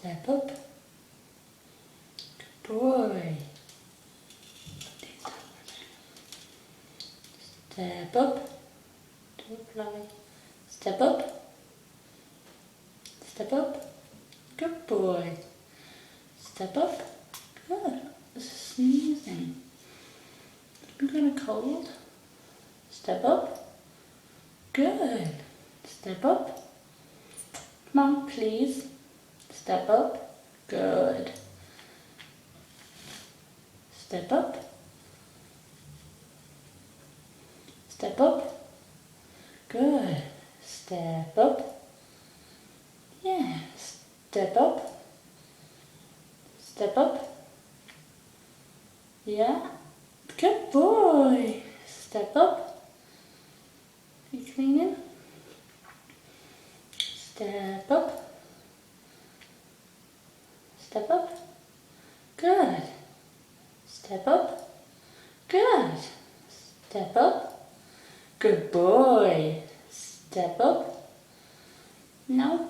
Step up. Good boy. Step up. Don't fly. Step up. Step up. Good boy. Step up. Good. This is sneezing. You kind of cold. Step up. Good. Step up. Come on, please. Step up. Good. Step up. Step up. Good. Step up. Yeah. Step up. Step up. Yeah. Good boy. Step up. You cleaning? Step up. Step up. Good. Step up. Good. Step up. Good boy. Step up. No.